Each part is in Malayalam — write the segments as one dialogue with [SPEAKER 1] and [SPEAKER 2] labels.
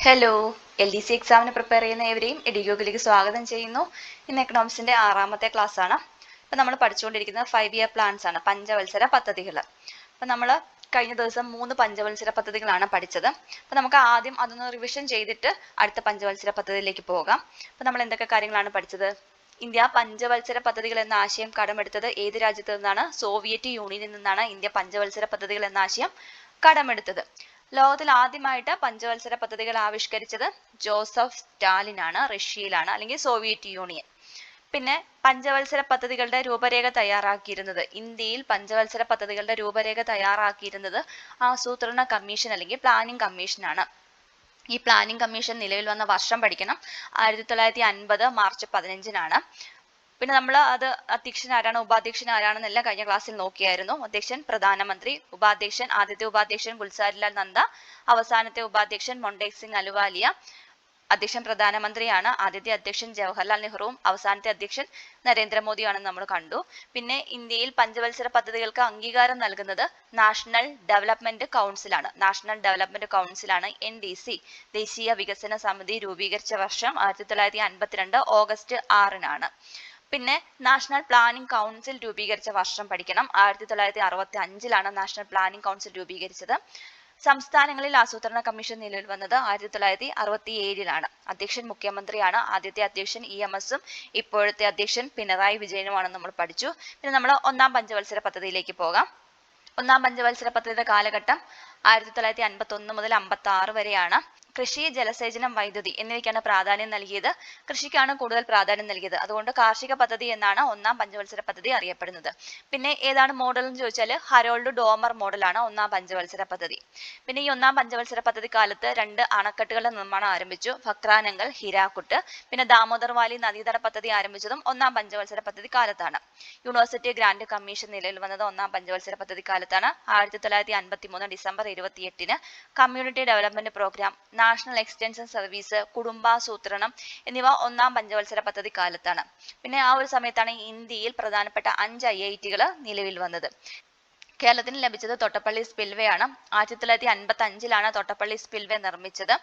[SPEAKER 1] ഹലോ, LDC എക്സാമിന് പ്രിപ്പയർ ചെയ്യുന്ന ഏവരെയും എഡിഗോഗിലേക്ക് സ്വാഗതം ചെയ്യുന്നു. ഇന്ന് എക്കണോമിക്സിന്റെ 6ാമത്തെ ക്ലാസ് ആണ്. ഇപ്പം നമ്മൾ പഠിച്ചുകൊണ്ടിരിക്കുന്നത് 5-year പ്ലാൻസ് ആണ്, പഞ്ചവത്സര പദ്ധതികൾ. അപ്പം നമ്മൾ കഴിഞ്ഞ ദിവസം 3 പഞ്ചവത്സര പദ്ധതികളാണ് പഠിച്ചത്. അപ്പം നമുക്ക് ആദ്യം അതൊന്ന് റിവിഷൻ ചെയ്തിട്ട് അടുത്ത പഞ്ചവത്സര പദ്ധതിയിലേക്ക് പോകാം. അപ്പം നമ്മൾ എന്തൊക്കെ കാര്യങ്ങളാണ് പഠിച്ചത്? ഇന്ത്യ പഞ്ചവത്സര പദ്ധതികൾ എന്ന ആശയം കടമെടുത്തത് ഏത് രാജ്യത്ത് നിന്നാണ്? സോവിയറ്റ് യൂണിയനിൽ നിന്നാണ് ഇന്ത്യ പഞ്ചവത്സര പദ്ധതികൾ എന്ന ആശയം കടമെടുത്തത്. ലോകത്തിൽ ആദ്യമായിട്ട് പഞ്ചവത്സര പദ്ധതികൾ ആവിഷ്കരിച്ചത് ജോസഫ് സ്റ്റാലിൻ ആണ്, റഷ്യയിലാണ്, അല്ലെങ്കിൽ സോവിയറ്റ് യൂണിയൻ. പിന്നെ പഞ്ചവത്സര പദ്ധതികളുടെ രൂപരേഖ തയ്യാറാക്കിയിരുന്നത്, ഇന്ത്യയിൽ പഞ്ചവത്സര പദ്ധതികളുടെ രൂപരേഖ തയ്യാറാക്കിയിരുന്നത് ആസൂത്രണ കമ്മീഷൻ അല്ലെങ്കിൽ പ്ലാനിംഗ് കമ്മീഷൻ ആണ്. ഈ പ്ലാനിംഗ് കമ്മീഷൻ നിലവിൽ വന്ന വർഷം പഠിക്കണം. 1950 മാർച്ച് 15-നാണ്. പിന്നെ നമ്മൾ അത് അധ്യക്ഷൻ ആരാണ്, ഉപാധ്യക്ഷൻ ആരാണെന്നെല്ലാം കഴിഞ്ഞ ക്ലാസ്സിൽ നോക്കിയായിരുന്നു. അധ്യക്ഷൻ പ്രധാനമന്ത്രി, ഉപാധ്യക്ഷൻ ആദ്യത്തെ ഉപാധ്യക്ഷൻ ഗുൽസാരിലാൽ നന്ദ, അവസാനത്തെ ഉപാധ്യക്ഷൻ മൊണ്ടേക് സിംഗ് അലുവാലിയ. അധ്യക്ഷൻ പ്രധാനമന്ത്രിയാണ്. ആദ്യത്തെ അധ്യക്ഷൻ ജവഹർലാൽ നെഹ്റുവും അവസാനത്തെ അധ്യക്ഷൻ നരേന്ദ്രമോദിയാണെന്ന് നമ്മൾ കണ്ടു. പിന്നെ ഇന്ത്യയിൽ പഞ്ചവത്സര പദ്ധതികൾക്ക് അംഗീകാരം നൽകുന്നത് നാഷണൽ ഡെവലപ്മെന്റ് കൗൺസിലാണ്. നാഷണൽ ഡെവലപ്മെന്റ് കൗൺസിലാണ് NDC, ദേശീയ വികസന സമിതി രൂപീകരിച്ച വർഷം 1952 ഓഗസ്റ്റ് 6-നാണ്. പിന്നെ നാഷണൽ പ്ലാനിംഗ് കൗൺസിൽ രൂപീകരിച്ച വർഷം പഠിക്കണം. 1965-ലാണ് നാഷണൽ പ്ലാനിംഗ് കൗൺസിൽ രൂപീകരിച്ചത്. സംസ്ഥാനങ്ങളിൽ ആസൂത്രണ കമ്മീഷൻ നിലവിൽ വന്നത് 1967-ലാണ്. അധ്യക്ഷൻ മുഖ്യമന്ത്രിയാണ്. ആദ്യത്തെ അധ്യക്ഷൻ EMS-ഉം ഇപ്പോഴത്തെ അധ്യക്ഷൻ പിണറായി വിജയനുമാണെന്ന് നമ്മൾ പഠിച്ചു. പിന്നെ നമ്മൾ 1-ാം പഞ്ചവത്സര പദ്ധതിയിലേക്ക് പോകാം. 1-ാം പഞ്ചവത്സര പദ്ധതിയുടെ കാലഘട്ടം 1951 മുതൽ 56 വരെയാണ്. കൃഷി, ജലസേചനം, വൈദ്യുതി എന്നിവയ്ക്കാണ് പ്രാധാന്യം നൽകിയത്. കൃഷിക്കാണ് കൂടുതൽ പ്രാധാന്യം നൽകിയത്. അതുകൊണ്ട് കാർഷിക പദ്ധതി എന്നാണ് 1-ാം പഞ്ചവത്സര പദ്ധതി അറിയപ്പെടുന്നത്. പിന്നെ ഏതാണ് മോഡൽ എന്ന് ചോദിച്ചാൽ ഹരോൾഡ് ഡോമർ മോഡലാണ് 1-ാം പഞ്ചവത്സര പദ്ധതി. പിന്നെ ഈ 1-ാം പഞ്ചവത്സര പദ്ധതി കാലത്ത് 2 അണക്കെട്ടുകളുടെ നിർമ്മാണം ആരംഭിച്ചു, ഭക്രാനങ്കൽ, ഹിരാക്കുട്ട്. പിന്നെ ദാമോദർ വാലി നദീതട പദ്ധതി ആരംഭിച്ചതും 1-ാം പഞ്ചവത്സര പദ്ധതി കാലത്താണ്. യൂണിവേഴ്സിറ്റി ഗ്രാന്റ് കമ്മീഷൻ നിലവിൽ വന്നത് 1-ാം പഞ്ചവത്സര പദ്ധതി കാലത്താണ്. 1953 ഡിസംബർ 28-ന് community development programme, national extension service, കുടുംബാസൂത്രണം എന്നിവ 1-ാം പഞ്ചവത്സര പദ്ധതി കാലത്താണ്. പിന്നെ ആ ഒരു സമയത്താണ് ഇന്ത്യയിൽ പ്രധാനപ്പെട്ട 5 IIT-കൾ നിലവിൽ വന്നത്. കേരളത്തിന് ലഭിച്ചത് തൊട്ടപ്പള്ളി സ്പിൽവേ ആണ്. 1955-ലാണ് തൊട്ടപ്പള്ളി സ്പിൽവേ നിർമ്മിച്ചത്.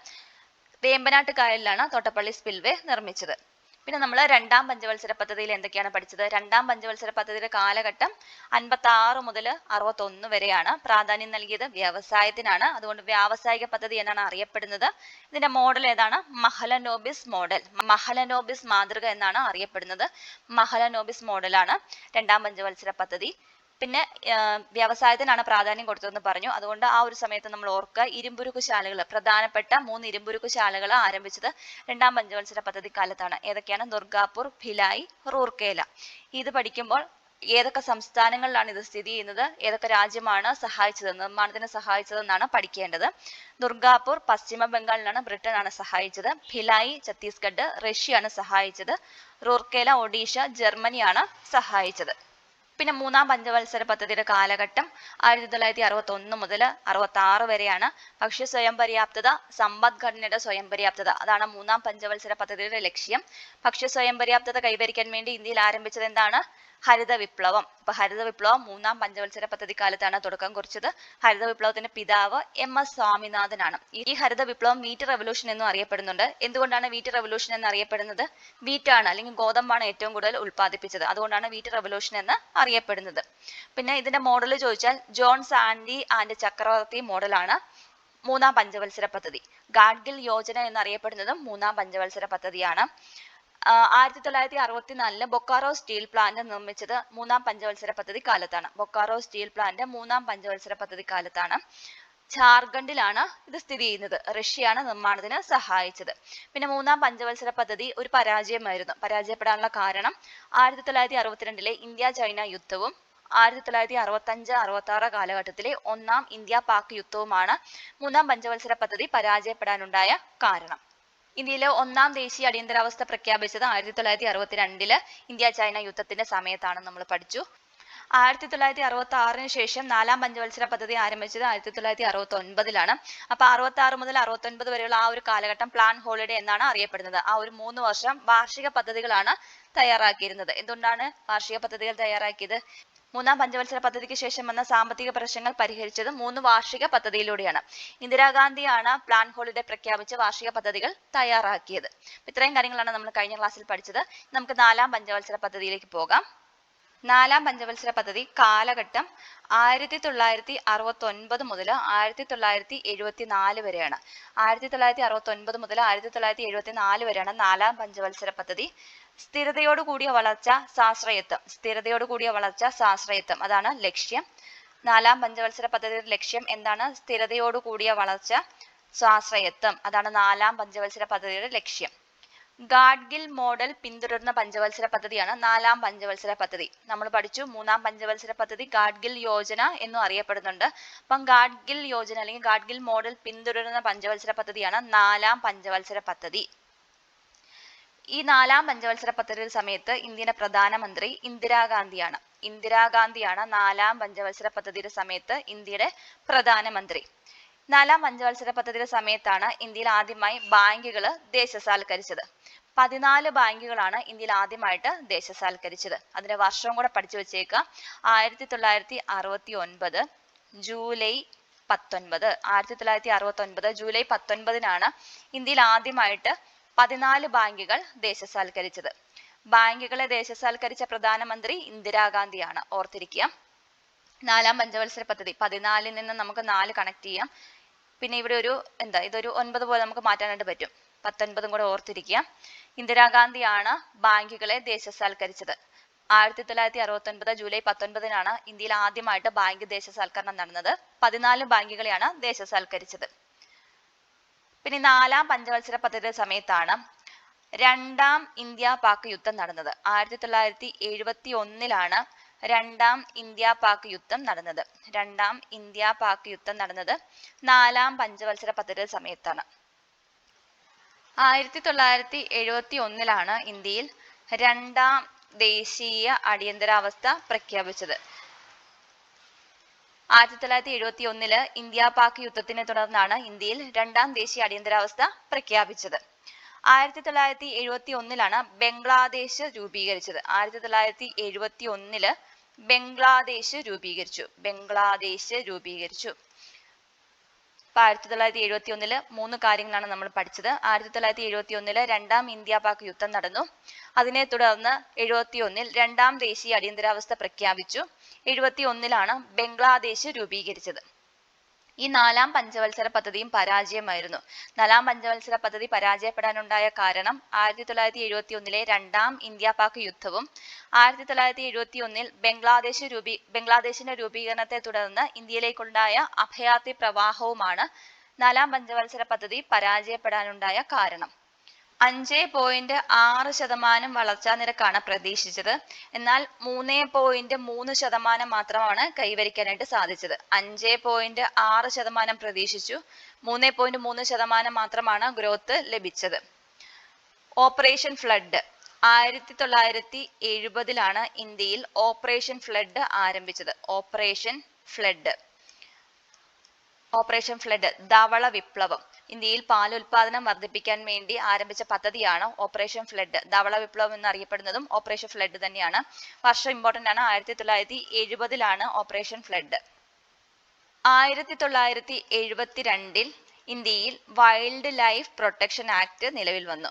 [SPEAKER 1] വേമ്പനാട്ട് കായലിലാണ് തൊട്ടപ്പള്ളി സ്പിൽവേ നിർമ്മിച്ചത്. പിന്നെ നമ്മൾ 2-ാം പഞ്ചവത്സര പദ്ധതിയിൽ എന്തൊക്കെയാണ് പഠിച്ചത്? 2-ാം പഞ്ചവത്സര പദ്ധതിയുടെ കാലഘട്ടം 56 മുതൽ 61 വരെയാണ്. പ്രാധാന്യം നൽകിയത് വ്യവസായത്തിനാണ്. അതുകൊണ്ട് വ്യാവസായിക പദ്ധതി എന്നാണ് അറിയപ്പെടുന്നത്. ഇതിന്റെ മോഡൽ ഏതാണ്? മഹലനോബിസ് മോഡൽ, മഹലനോബിസ് മാതൃക എന്നാണ് അറിയപ്പെടുന്നത്. മഹലനോബിസ് മോഡലാണ് 2-ാം പഞ്ചവത്സര പദ്ധതി. പിന്നെ വ്യവസായത്തിനാണ് പ്രാധാന്യം കൊടുത്തതെന്ന് പറഞ്ഞു. അതുകൊണ്ട് ആ ഒരു സമയത്ത് നമ്മൾ ഓർക്കുക, ഇരുമ്പുരുക്കുശാലകൾ, പ്രധാനപ്പെട്ട 3 ഇരുമ്പുരുക്കുശാലകൾ ആരംഭിച്ചത് 2-ാം പഞ്ചവത്സര പദ്ധതി കാലത്താണ്. ഏതൊക്കെയാണ്? ദുർഗാപൂർ, ഭിലായ്, റൂർക്കേല. ഇത് പഠിക്കുമ്പോൾ ഏതൊക്കെ സംസ്ഥാനങ്ങളിലാണ് ഇത് സ്ഥിതി ചെയ്യുന്നത്, ഏതൊക്കെ രാജ്യമാണ് സഹായിച്ചത്, നിർമ്മാണത്തിന് സഹായിച്ചതെന്നാണ് പഠിക്കേണ്ടത്. ദുർഗാപൂർ പശ്ചിമ ബംഗാളിലാണ്, ബ്രിട്ടനാണ് സഹായിച്ചത്. ഭിലായ് റഷ്യയാണ് സഹായിച്ചത്. റൂർക്കേല ഒഡീഷ, ജർമ്മനിയാണ് സഹായിച്ചത്. പിന്നെ 3-ാം പഞ്ചവത്സര പദ്ധതിയുടെ കാലഘട്ടം 1961 മുതൽ 66 വരെയാണ്. ഭക്ഷ്യ സ്വയം പര്യാപ്തത, സമ്പദ്ഘടനയുടെ സ്വയം പര്യാപ്തത, അതാണ് 3-ാം പഞ്ചവത്സര പദ്ധതിയുടെ ലക്ഷ്യം. ഭക്ഷ്യ സ്വയം പര്യാപ്തത കൈവരിക്കാൻ വേണ്ടി ഇന്ത്യയിൽ ആരംഭിച്ചത് എന്താണ്? ഹരിത വിപ്ലവം. അപ്പൊ ഹരിത വിപ്ലവം 3-ാം പഞ്ചവത്സര പദ്ധതി കാലത്താണ് തുടക്കം കുറിച്ചത്. ഹരിത വിപ്ലവത്തിന്റെ പിതാവ് MS സ്വാമിനാഥനാണ്. ഈ ഹരിത വിപ്ലവം വീറ്റ് റെവല്യൂഷൻ എന്നും അറിയപ്പെടുന്നുണ്ട്. എന്തുകൊണ്ടാണ് വീറ്റ് റെവല്യൂഷൻ എന്ന് അറിയപ്പെടുന്നത്? വീറ്റാണ് അല്ലെങ്കിൽ ഗോതമ്പാണ് ഏറ്റവും കൂടുതൽ ഉൽപ്പാദിപ്പിച്ചത്. അതുകൊണ്ടാണ് വീറ്റ് റെവല്യൂഷൻ എന്ന് അറിയപ്പെടുന്നത്. പിന്നെ ഇതിന്റെ മോഡൽ ചോദിച്ചാൽ ജോൺ സാൻഡി ആൻഡ് ചക്രവർത്തി മോഡലാണ് 3-ാം പഞ്ചവത്സര പദ്ധതി. ഗാഡ്ഗിൽ യോജന എന്നറിയപ്പെടുന്നതും 3-ാം പഞ്ചവത്സര പദ്ധതിയാണ്. 1964 ബൊക്കാറോ സ്റ്റീൽ പ്ലാന്റ് നിർമ്മിച്ചത് 3-ാം പഞ്ചവത്സര പദ്ധതി കാലത്താണ്. ബൊക്കാറോ സ്റ്റീൽ പ്ലാന്റ് 3-ാം പഞ്ചവത്സര പദ്ധതി കാലത്താണ്. ജാർഖണ്ഡിലാണ് ഇത് സ്ഥിതി ചെയ്യുന്നത്. റഷ്യയാണ് നിർമ്മാണത്തിന് സഹായിച്ചത്. പിന്നെ 3-ാം പഞ്ചവത്സര പദ്ധതി ഒരു പരാജയമായിരുന്നു. പരാജയപ്പെടാനുള്ള കാരണം 1962-ലെ ഇന്ത്യ ചൈന യുദ്ധവും 1965-66 കാലഘട്ടത്തിലെ 1-ാം ഇന്ത്യ പാക് യുദ്ധവുമാണ് 3-ാം പഞ്ചവത്സര പദ്ധതി പരാജയപ്പെടാനുണ്ടായ കാരണം. ഇന്ത്യയിലെ 1-ാം ദേശീയ അടിയന്തരാവസ്ഥ പ്രഖ്യാപിച്ചത് 1962-ല് ഇന്ത്യ ചൈന യുദ്ധത്തിന്റെ സമയത്താണെന്ന് നമ്മൾ പഠിച്ചു. 1966-ന് ശേഷം 4-ാം പഞ്ചവത്സര പദ്ധതി ആരംഭിച്ചത് 1969-ലാണ്. അപ്പൊ 66 മുതൽ 69 വരെയുള്ള ആ ഒരു കാലഘട്ടം പ്ലാൻ ഹോളിഡേ എന്നാണ് അറിയപ്പെടുന്നത്. ആ ഒരു 3 വർഷം വാർഷിക പദ്ധതികളാണ് തയ്യാറാക്കിയിരുന്നത്. എന്തുകൊണ്ടാണ് വാർഷിക പദ്ധതികൾ തയ്യാറാക്കിയത്? മൂന്നാം പഞ്ചവത്സര പദ്ധതിക്ക് ശേഷം വന്ന സാമ്പത്തിക പ്രശ്നങ്ങൾ പരിഹരിച്ചത് 3 വാർഷിക പദ്ധതിയിലൂടെയാണ്. ഇന്ദിരാഗാന്ധിയാണ് പ്ലാൻ ഹോളിഡേ പ്രഖ്യാപിച്ച് വാർഷിക പദ്ധതികൾ തയ്യാറാക്കിയത്. ഇത്രയും കാര്യങ്ങളാണ് നമ്മൾ കഴിഞ്ഞ ക്ലാസ്സിൽ പഠിച്ചത്. നമുക്ക് 4ാം പഞ്ചവത്സര പദ്ധതിയിലേക്ക് പോകാം. 4ാം പഞ്ചവത്സര പദ്ധതി കാലഘട്ടം 1969 മുതൽ 1974 വരെയാണ്. 1969 മുതൽ 1974 വരെയാണ് 4ാം പഞ്ചവത്സര പദ്ധതി. സ്ഥിരതയോടുകൂടിയ വളർച്ച സ്വാശ്രയത്വം അതാണ് ലക്ഷ്യം. 4ാം പഞ്ചവത്സര പദ്ധതിയുടെ ലക്ഷ്യം എന്താണ്? സ്ഥിരതയോടുകൂടിയ വളർച്ച സ്വാശ്രയത്വം അതാണ് 4ാം പഞ്ചവത്സര പദ്ധതിയുടെ ലക്ഷ്യം. ഗാഡ്ഗിൽ മോഡൽ പിന്തുടരുന്ന പഞ്ചവത്സര പദ്ധതിയാണ് 4ാം പഞ്ചവത്സര പദ്ധതി. നമ്മൾ പഠിച്ചു 3ാം പഞ്ചവത്സര പദ്ധതി ഗാഡ്ഗിൽ യോജന എന്നും അറിയപ്പെടുന്നുണ്ട്. അപ്പം ഗാഡ്ഗിൽ യോജന അല്ലെങ്കിൽ ഗാഡ്ഗിൽ മോഡൽ പിന്തുടരുന്ന പഞ്ചവത്സര പദ്ധതിയാണ് 4ാം പഞ്ചവത്സര പദ്ധതി. ഈ 4ാം പഞ്ചവത്സര പദ്ധതിയുടെ സമയത്ത് ഇന്ത്യയുടെ പ്രധാനമന്ത്രി ഇന്ദിരാഗാന്ധിയാണ്. 4ാം പഞ്ചവത്സര പദ്ധതിയുടെ സമയത്ത് ഇന്ത്യയുടെ പ്രധാനമന്ത്രി. 4ാം പഞ്ചവത്സര പദ്ധതിയുടെ സമയത്താണ് ഇന്ത്യയിൽ ആദ്യമായി ബാങ്കുകൾ ദേശസാൽക്കരിച്ചത്. 14 ബാങ്കുകളാണ് ഇന്ത്യയിൽ ആദ്യമായിട്ട് ദേശസാൽക്കരിച്ചത്. അതിന്റെ വർഷവും കൂടെ പഠിച്ചു വെച്ചേക്കാം. 1969 ജൂലൈ 19. 1969 ജൂലൈ 19 ഇന്ത്യയിൽ ആദ്യമായിട്ട് 14 ബാങ്കുകൾ ദേശസാൽക്കരിച്ചത്. ബാങ്കുകളെ ദേശസാൽക്കരിച്ച പ്രധാനമന്ത്രി ഇന്ദിരാഗാന്ധിയാണ്. ഓർത്തിരിക്കുക. 4ാം പഞ്ചവത്സര പദ്ധതി 14 നിന്ന് നമുക്ക് 4 കണക്ട് ചെയ്യാം. പിന്നെ ഇവിടെ ഇതൊരു 9 പോലെ നമുക്ക് മാറ്റാനായിട്ട് പറ്റും. 19 കൂടെ ഓർത്തിരിക്കുക. ഇന്ദിരാഗാന്ധിയാണ് ബാങ്കുകളെ ദേശസാൽക്കരിച്ചത്. 1969 ജൂലൈ 19 ഇന്ത്യയിൽ ആദ്യമായിട്ട് ബാങ്ക് ദേശസാൽക്കരണം നടന്നത്. 14 ബാങ്കുകളെയാണ് ദേശസാൽക്കരിച്ചത്. പിന്നെ 4ാം പഞ്ചവത്സര പദ്ധതിയുടെ സമയത്താണ് രണ്ടാം ഇന്ത്യ പാക് യുദ്ധം നടന്നത്. 1971 രണ്ടാം ഇന്ത്യ പാക് യുദ്ധം നടന്നത്. 4ാം പഞ്ചവത്സര പദ്ധതിയുടെ സമയത്താണ്. 1971 ഇന്ത്യയിൽ രണ്ടാം ദേശീയ അടിയന്തരാവസ്ഥ പ്രഖ്യാപിച്ചത്. 1971 ഇന്ത്യ പാക് യുദ്ധത്തിനെ തുടർന്നാണ് ഇന്ത്യയിൽ രണ്ടാം ദേശീയ അടിയന്തരാവസ്ഥ പ്രഖ്യാപിച്ചത്. 1971 ബംഗ്ലാദേശ് രൂപീകരിച്ചത്. 1971 ബംഗ്ലാദേശ് രൂപീകരിച്ചു. 1971 3 കാര്യങ്ങളാണ് നമ്മൾ പഠിച്ചത്. 1971 രണ്ടാം ഇന്ത്യ പാക് യുദ്ധം നടന്നു. അതിനെ തുടർന്ന് 71 രണ്ടാം ദേശീയ അടിയന്തരാവസ്ഥ പ്രഖ്യാപിച്ചു. 71 ബംഗ്ലാദേശ് രൂപീകരിച്ചത്. ഈ 4ാം പഞ്ചവത്സര പദ്ധതിയും പരാജയമായിരുന്നു. 4ാം പഞ്ചവത്സര പദ്ധതി പരാജയപ്പെടാനുണ്ടായ കാരണം 1971 രണ്ടാം ഇന്ത്യ പാക് യുദ്ധവും 1971 ബംഗ്ലാദേശിന്റെ രൂപീകരണത്തെ തുടർന്ന് ഇന്ത്യയിലേക്കുണ്ടായ അഭയാർത്ഥി പ്രവാഹവുമാണ് 4ാം പഞ്ചവത്സര പദ്ധതി പരാജയപ്പെടാനുണ്ടായ കാരണം. 5.6% വളർച്ചാ നിരക്കാണ് പ്രതീക്ഷിച്ചത്. എന്നാൽ 3.3% മാത്രമാണ് കൈവരിക്കാനായിട്ട് സാധിച്ചത്. 5.6% പ്രതീക്ഷിച്ചു, 3.3% മാത്രമാണ് ഗ്രോത്ത് ലഭിച്ചത്. ഓപ്പറേഷൻ ഫ്ലഡ് 1970 ഇന്ത്യയിൽ ഓപ്പറേഷൻ ഫ്ലഡ് ആരംഭിച്ചത്. ഓപ്പറേഷൻ ഫ്ലഡ് ധവള വിപ്ലവം. ഇന്ത്യയിൽ പാൽ ഉൽപാദനം വർദ്ധിപ്പിക്കാൻ വേണ്ടി ആരംഭിച്ച പദ്ധതിയാണ് ഓപ്പറേഷൻ ഫ്ലഡ്. ധവള വിപ്ലവം എന്നറിയപ്പെടുന്നതും ഓപ്പറേഷൻ ഫ്ലഡ് തന്നെയാണ്. വർഷം ഇമ്പോർട്ടന്റ് ആണ്. 1970 ഓപ്പറേഷൻ ഫ്ലഡ്. 1972 ഇന്ത്യയിൽ വൈൽഡ് ലൈഫ് പ്രൊട്ടക്ഷൻ ആക്ട് നിലവിൽ വന്നു.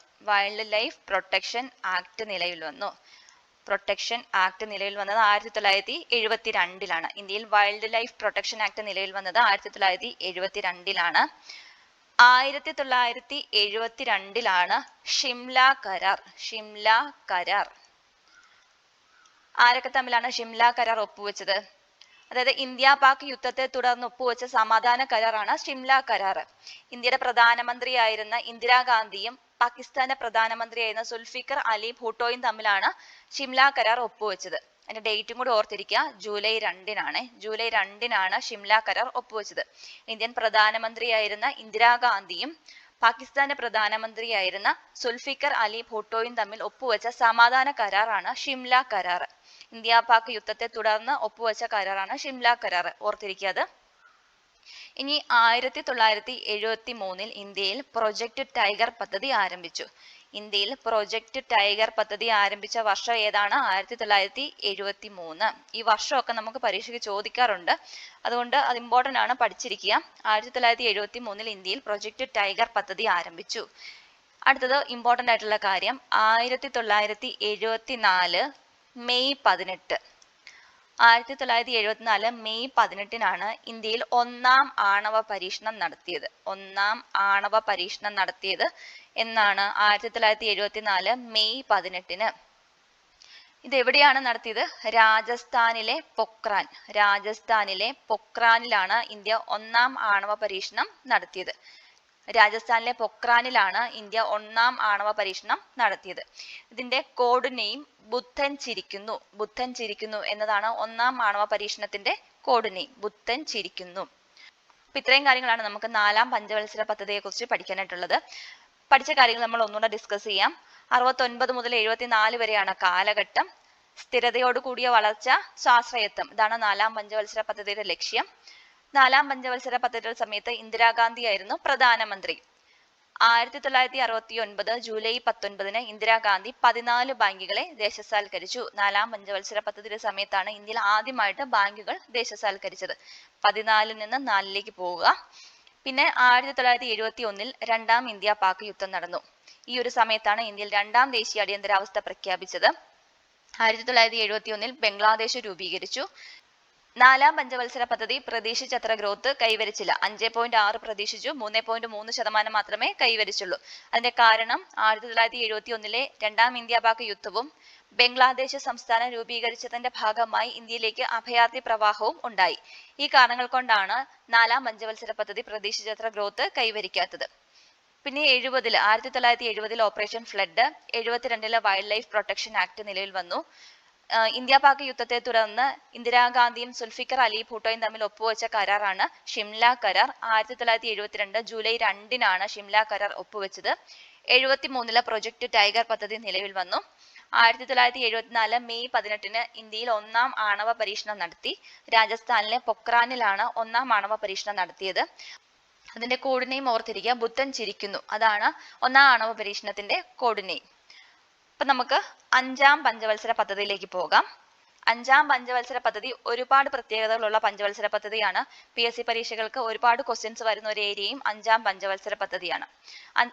[SPEAKER 1] പ്രൊട്ടക്ഷൻ ആക്ട് നിലവിൽ വന്നത് 1972 ഇന്ത്യയിൽ വൈൽഡ് ലൈഫ് പ്രൊട്ടക്ഷൻ ആക്ട് നിലവിൽ വന്നത് 1972 1972 ഷിംല കരാർ. ആരൊക്കെ തമ്മിലാണ് ഷിംല കരാർ ഒപ്പുവെച്ചത്? അതായത് ഇന്ത്യ പാക് യുദ്ധത്തെ തുടർന്ന് ഒപ്പുവെച്ച സമാധാന കരാറാണ് ഷിംല കരാർ. ഇന്ത്യയുടെ പ്രധാനമന്ത്രിയായിരുന്ന ഇന്ദിരാഗാന്ധിയും പാകിസ്ഥാന്റെ പ്രധാനമന്ത്രിയായിരുന്ന സുൽഫിക്കർ അലി ഭൂട്ടോയും തമ്മിലാണ് ഷിംല കരാർ ഒപ്പുവെച്ചത്. അതിന്റെ ഡേറ്റും കൂടി ഓർത്തിരിക്കുക. ജൂലൈ 2 ഷിംല കരാർ ഒപ്പുവെച്ചത്. ഇന്ത്യൻ പ്രധാനമന്ത്രിയായിരുന്ന ഇന്ദിരാഗാന്ധിയും പാകിസ്ഥാന്റെ പ്രധാനമന്ത്രിയായിരുന്ന സുൽഫിക്കർ അലി ഭൂട്ടോയും തമ്മിൽ ഒപ്പുവെച്ച സമാധാന കരാറാണ് ഷിംല കരാർ. ഇന്ത്യ പാക് യുദ്ധത്തെ തുടർന്ന് ഒപ്പുവെച്ച കരാറാണ് ഷിംല കരാർ. ഓർത്തിരിക്കുക. ഇനി 1973 ഇന്ത്യയിൽ പ്രൊജക്ട് ടൈഗർ പദ്ധതി ആരംഭിച്ചു. ഇന്ത്യയിൽ പ്രൊജക്ട് ടൈഗർ പദ്ധതി ആരംഭിച്ച വർഷം ഏതാണ്? 1973. ഈ വർഷമൊക്കെ നമുക്ക് പരീക്ഷയ്ക്ക് ചോദിക്കാറുണ്ട്, അതുകൊണ്ട് അത് ഇമ്പോർട്ടന്റ് ആണ്, പഠിച്ചിരിക്കുക. 1973 ഇന്ത്യയിൽ പ്രൊജക്ട് ടൈഗർ പദ്ധതി ആരംഭിച്ചു. അടുത്തത് ഇമ്പോർട്ടന്റ് ആയിട്ടുള്ള കാര്യം, 1974 മെയ് 18. 1974 മെയ് 18 ഇന്ത്യയിൽ ഒന്നാം ആണവ പരീക്ഷണം നടത്തിയത്. എന്നാണ് 1974 മെയ് 18. ഇത് എവിടെയാണ് നടത്തിയത്? രാജസ്ഥാനിലെ പൊക്രാനിലാണ് ഇന്ത്യ ഒന്നാം ആണവ പരീക്ഷണം നടത്തിയത്. ഇതിന്റെ കോഡ് നെയിം ബുദ്ധൻ ചിരിക്കുന്നു എന്നതാണ് ഒന്നാം ആണവ പരീക്ഷണത്തിന്റെ കോഡ് നെയിം. ബുദ്ധൻ ചിരിക്കുന്നു. അപ്പൊ ഇത്രയും കാര്യങ്ങളാണ് നമുക്ക് 4ാം പഞ്ചവത്സര പദ്ധതിയെ കുറിച്ച് പഠിക്കാനായിട്ടുള്ളത്. പഠിച്ച കാര്യങ്ങൾ നമ്മൾ ഒന്നുകൂടെ ഡിസ്കസ് ചെയ്യാം. 69 മുതൽ 74 വരെയാണ് കാലഘട്ടം. സ്ഥിരതയോടുകൂടിയ വളർച്ച, സ്വാശ്രയത്വം, ഇതാണ് 4ാം പഞ്ചവത്സര പദ്ധതിയുടെ ലക്ഷ്യം. 4ാം പഞ്ചവത്സര പദ്ധതിയുടെ സമയത്ത് ഇന്ദിരാഗാന്ധി ആയിരുന്നു പ്രധാനമന്ത്രി. 1969 ജൂലൈ 19 ഇന്ദിരാഗാന്ധി 14 ബാങ്കുകളെ ദേശസാൽക്കരിച്ചു. 4ാം പഞ്ചവത്സര പദ്ധതിയുടെ സമയത്താണ് ഇന്ത്യയിൽ ആദ്യമായിട്ട് ബാങ്കുകൾ ദേശസാൽക്കരിച്ചത്. 14 നിന്ന് 4ലേക്ക് പോവുക. പിന്നെ 1971 രണ്ടാം ഇന്ത്യ പാക് യുദ്ധം നടന്നു. ഈ ഒരു സമയത്താണ് ഇന്ത്യയിൽ 2ാം ദേശീയ അടിയന്തരാവസ്ഥ പ്രഖ്യാപിച്ചത്. 1971 ബംഗ്ലാദേശ് രൂപീകരിച്ചു. 4ാം പഞ്ചവത്സര പദ്ധതി പ്രതീക്ഷിച്ചത്ര ഗ്രോത്ത് കൈവരിച്ചില്ല. 5.6 പ്രതീക്ഷിച്ചു, 3.3% മാത്രമേ കൈവരിച്ചുള്ളൂ. അതിന്റെ കാരണം 1971 2ാം ഇന്ത്യ പാക് യുദ്ധവും ബംഗ്ലാദേശ് സംസ്ഥാനം രൂപീകരിച്ചതിന്റെ ഭാഗമായി ഇന്ത്യയിലേക്ക് അഭയാർത്ഥി പ്രവാഹവും ഉണ്ടായി. ഈ കാരണങ്ങൾ കൊണ്ടാണ് 4ാം പഞ്ചവത്സര പദ്ധതി പ്രതീക്ഷിച്ചത്ര ഗ്രോത്ത് കൈവരിക്കാത്തത്. പിന്നെ 1970 operation flood, 72 wild life protection act നിലവിൽ വന്നു. ഇന്ത്യ പാക് യുദ്ധത്തെ തുടർന്ന് ഇന്ദിരാഗാന്ധിയും സുൽഫിക്കർ അലി ഭൂട്ടോയും തമ്മിൽ ഒപ്പുവെച്ച കരാറാണ് ഷിംല കരാർ. 1972 ജൂലൈ 2 ഷിംല കരാർ ഒപ്പുവെച്ചത്. 73 പ്രൊജക്ട് ടൈഗർ പദ്ധതി നിലവിൽ വന്നു. 1974 മെയ് 18 ഇന്ത്യയിൽ ഒന്നാം ആണവ പരീക്ഷണം നടത്തി. രാജസ്ഥാനിലെ പൊക്രാനിലാണ് ഒന്നാം ആണവ പരീക്ഷണം നടത്തിയത്. അതിന്റെ കോഡ് നെയിം ഓർത്തിരിക്കുക, ബുദ്ധൻ ചിരിക്കുന്നു. അതാണ് ഒന്നാം ആണവ പരീക്ഷണത്തിന്റെ കോഡ് നെയിം. അപ്പൊ നമുക്ക് 5ാം പഞ്ചവത്സര പദ്ധതിയിലേക്ക് പോകാം. 5ാം പഞ്ചവത്സര പദ്ധതി ഒരുപാട് പ്രത്യേകതകളുള്ള പഞ്ചവത്സര പദ്ധതിയാണ്. PSC പരീക്ഷകൾക്ക് ഒരുപാട് ക്വസ്റ്റ്യൻസ് വരുന്ന ഒരു ഏരിയയും 5ാം പഞ്ചവത്സര പദ്ധതിയാണ്.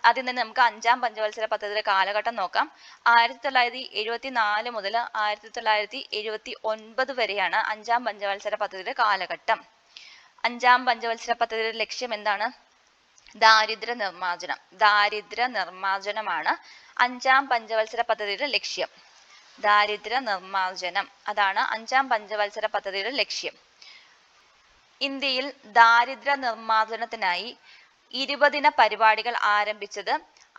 [SPEAKER 1] ആദ്യം തന്നെ നമുക്ക് 5ാം പഞ്ചവത്സര പദ്ധതിയുടെ കാലഘട്ടം നോക്കാം. 1974 മുതൽ 1979 വരെയാണ് 5ാം പഞ്ചവത്സര പദ്ധതിയുടെ കാലഘട്ടം. 5ാം പഞ്ചവത്സര പദ്ധതിയുടെ ലക്ഷ്യം എന്താണ്? ദാരിദ്ര്യ നിർമ്മാർജ്ജനമാണ് 5ാം പഞ്ചവത്സര പദ്ധതിയുടെ ലക്ഷ്യം. അതാണ് 5ാം പഞ്ചവത്സര പദ്ധതിയുടെ ലക്ഷ്യം. ഇന്ത്യയിൽ ദാരിദ്ര്യ നിർമ്മാർജ്ജനത്തിനായി 20 പരിപാടികൾ ആരംഭിച്ചത്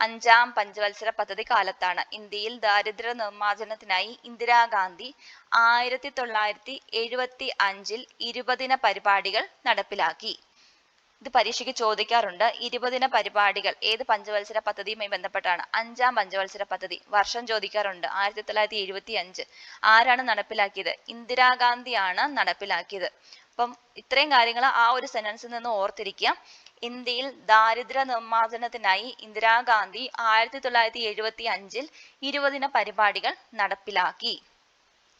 [SPEAKER 1] 5ാം പഞ്ചവത്സര പദ്ധതി കാലത്താണ്. ഇന്ത്യയിൽ ദാരിദ്ര്യ നിർമ്മാർജ്ജനത്തിനായി ഇന്ദിരാഗാന്ധി 1975 20 പരിപാടികൾ നടപ്പിലാക്കി. ഇത് പരീക്ഷയ്ക്ക് ചോദിക്കാറുണ്ട്. 20 പരിപാടികൾ ഏത് പഞ്ചവത്സര പദ്ധതിയുമായി ബന്ധപ്പെട്ടാണ്? 5ാം പഞ്ചവത്സര പദ്ധതി. വർഷം ചോദിക്കാറുണ്ട്, 1975. ആരാണ് നടപ്പിലാക്കിയത്? ഇന്ദിരാഗാന്ധിയാണ് നടപ്പിലാക്കിയത്. അപ്പം ഇത്രയും കാര്യങ്ങൾ ആ ഒരു സെന്റൻസിൽ നിന്ന് ഓർത്തിരിക്കുക. ഇന്ത്യയിൽ ദാരിദ്ര്യ നിർമ്മാർജ്ജനത്തിനായി ഇന്ദിരാഗാന്ധി 1975 20 പരിപാടികൾ നടപ്പിലാക്കി.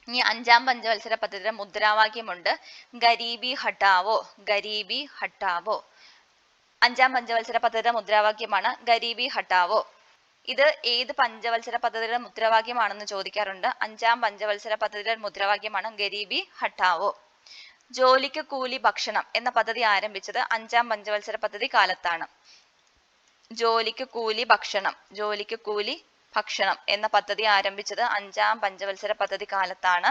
[SPEAKER 1] ഇനി 5ാം പഞ്ചവത്സര പദ്ധതിയുടെ മുദ്രാവാക്യമുണ്ട്, ഗരീബി ഹട്ടാവോ. 5ാം പഞ്ചവത്സര പദ്ധതിയുടെ മുദ്രാവാക്യമാണ് ഗരീബി ഹട്ടാവോ. ഇത് ഏത് പഞ്ചവത്സര പദ്ധതിയുടെ മുദ്രാവാക്യമാണെന്ന് ചോദിക്കാറുണ്ട്. 5ാം പഞ്ചവത്സര പദ്ധതിയുടെ മുദ്രാവാക്യമാണ് ഗരീബി ഹട്ടാവോ. ജോലിക്ക് കൂലി ഭക്ഷണം എന്ന പദ്ധതി ആരംഭിച്ചത് 5ാം പഞ്ചവത്സര പദ്ധതി കാലത്താണ്. ജോലിക്ക് കൂലി ഭക്ഷണം എന്ന പദ്ധതി ആരംഭിച്ചത് 5ാം പഞ്ചവത്സര പദ്ധതി കാലത്താണ്.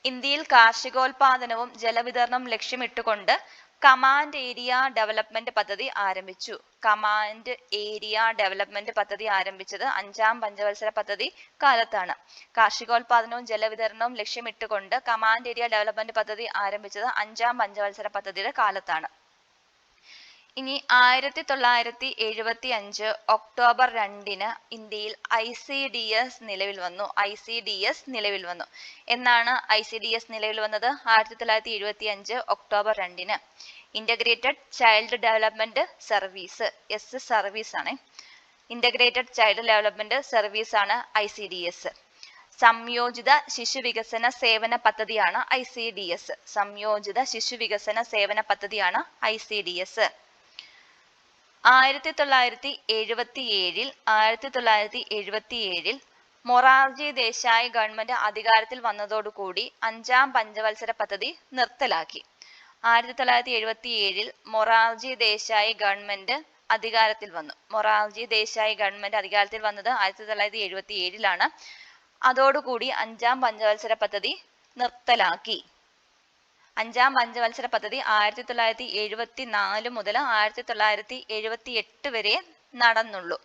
[SPEAKER 1] ഇന്ത്യയിൽ കാർഷികോൽപാദനവും ജലവിതരണവും ലക്ഷ്യമിട്ടുകൊണ്ട് കമാൻഡ് ഏരിയ ഡെവലപ്മെന്റ് പദ്ധതി ആരംഭിച്ചു. ആരംഭിച്ചത് 5ാം പഞ്ചവത്സര പദ്ധതി കാലത്താണ്. കാർഷികോൽപാദനവും ജലവിതരണവും ലക്ഷ്യമിട്ടുകൊണ്ട് കമാൻഡ് ഏരിയ ഡെവലപ്മെന്റ് പദ്ധതി ആരംഭിച്ചത് 5ാം പഞ്ചവത്സര പദ്ധതിയുടെ കാലത്താണ്. ഇനി 1975 ഒക്ടോബർ 2 ഇന്ത്യയിൽ ICDS നിലവിൽ വന്നു. എന്നാണ് ICDS നിലവിൽ വന്നത്? 1975 October 2 integrated child development service, service ആണ്. ഇന്റഗ്രേറ്റഡ് ചൈൽഡ് ഡെവലപ്മെന്റ് സർവീസ് ആണ് ICDS. സംയോജിത ശിശു വികസന സേവന പദ്ധതിയാണ് ICDS. സംയോജിത ശിശു വികസന സേവന പദ്ധതിയാണ് ICDS. 1977 മൊറാർജി ദേശായി ഗവൺമെന്റ് അധികാരത്തിൽ വന്നതോടുകൂടി 5ാം പഞ്ചവത്സര പദ്ധതി നിർത്തലാക്കി. 1977 മൊറാർജി ദേശായി ഗവൺമെന്റ് അധികാരത്തിൽ വന്നു. മൊറാർജി ദേശായി ഗവൺമെന്റ് അധികാരത്തിൽ വന്നത് 1977 അതോടുകൂടി 5ാം പഞ്ചവത്സര പദ്ധതി നിർത്തലാക്കി. 5ാം പഞ്ചവത്സര പദ്ധതി 1974 മുതൽ 1978 വരെ നടന്നുള്ളൂ.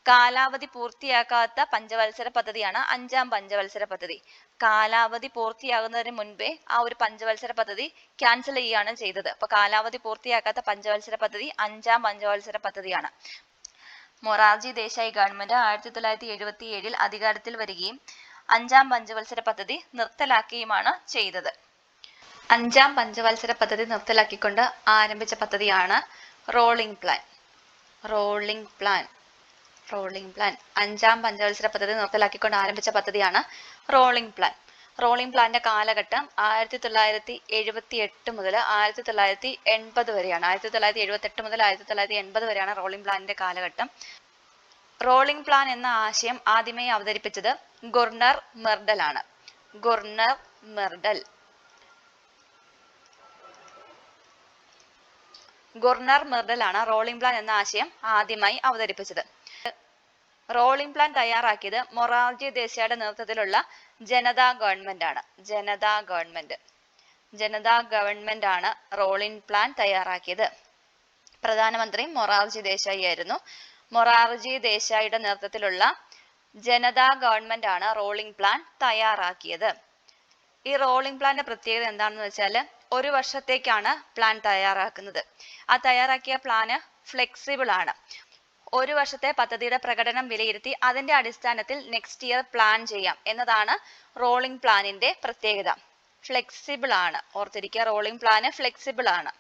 [SPEAKER 1] കാലാവധി പൂർത്തിയാക്കാത്ത പഞ്ചവത്സര പദ്ധതിയാണ് 5ാം പഞ്ചവത്സര പദ്ധതി. കാലാവധി പൂർത്തിയാകുന്നതിന് മുൻപേ ആ ഒരു പഞ്ചവത്സര പദ്ധതി ക്യാൻസൽ ചെയ്യുകയാണ് ചെയ്തത്. അപ്പൊ കാലാവധി പൂർത്തിയാക്കാത്ത പഞ്ചവത്സര പദ്ധതി 5ാം പഞ്ചവത്സര പദ്ധതിയാണ്. മൊറാർജി ദേശായി ഗവൺമെന്റ് 1977 അധികാരത്തിൽ വരികയും 5ാം പഞ്ചവത്സര പദ്ധതി നിർത്തലാക്കുകയുമാണ് ചെയ്തത്. 5ാം പഞ്ചവത്സര പദ്ധതി നിർത്തലാക്കിക്കൊണ്ട് ആരംഭിച്ച പദ്ധതിയാണ് റോളിംഗ് പ്ലാൻ. 5ാം പഞ്ചവത്സര പദ്ധതി നിർത്തലാക്കിക്കൊണ്ട് ആരംഭിച്ച പദ്ധതിയാണ് റോളിംഗ് പ്ലാൻ. റോളിംഗ് പ്ലാന്റെ കാലഘട്ടം 1978 മുതൽ 1980 വരെയാണ്. 1978 മുതൽ 1980 വരെയാണ് റോളിംഗ് പ്ലാനിന്റെ കാലഘട്ടം. റോളിംഗ് പ്ലാൻ എന്ന ആശയം ആദ്യമായി അവതരിപ്പിച്ചത് ഗുർണർ മെർഡൽ ആണ്. ഗുർണർ മെർഡൽ ആണ് റോളിംഗ് പ്ലാൻ എന്ന ആശയം ആദ്യമായി അവതരിപ്പിച്ചത്. റോളിംഗ് പ്ലാൻ തയ്യാറാക്കിയത് മൊറാർജി ദേശായിയുടെ നേതൃത്വത്തിലുള്ള ജനതാ ഗവൺമെന്റ് ആണ് റോളിംഗ് പ്ലാൻ തയ്യാറാക്കിയത്. പ്രധാനമന്ത്രി മൊറാർജി ദേശായി ആയിരുന്നു. മൊറാർജി ദേശായിയുടെ നേതൃത്വത്തിലുള്ള ജനതാ ഗവൺമെന്റ് ആണ് റോളിംഗ് പ്ലാൻ തയ്യാറാക്കിയത്. ഈ റോളിംഗ് പ്ലാന്റെ പ്രത്യേകത എന്താണെന്ന് വെച്ചാൽ 1 വർഷത്തേക്കാണ് പ്ലാൻ തയ്യാറാക്കുന്നത്. ആ തയ്യാറാക്കിയ പ്ലാന് ഫ്ലെക്സിബിൾ ആണ്. 1 വർഷത്തെ പദ്ധതിയുടെ പ്രകടനം വിലയിരുത്തി അതിന്റെ അടിസ്ഥാനത്തിൽ നെക്സ്റ്റ് ഇയർ പ്ലാൻ ചെയ്യാം എന്നതാണ് റോളിംഗ് പ്ലാനിന്റെ പ്രത്യേകത. ഫ്ലെക്സിബിൾ ആണ്. ഓർത്തിരിക്കുക, റോളിംഗ് പ്ലാന് ഫ്ലെക്സിബിൾ ആണ്.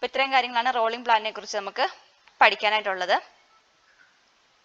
[SPEAKER 1] ഇത്രയും കാര്യങ്ങളാണ് റോളിംഗ് പ്ലാനിനെ കുറിച്ച് നമുക്ക് പഠിക്കാനായിട്ടുള്ളത്.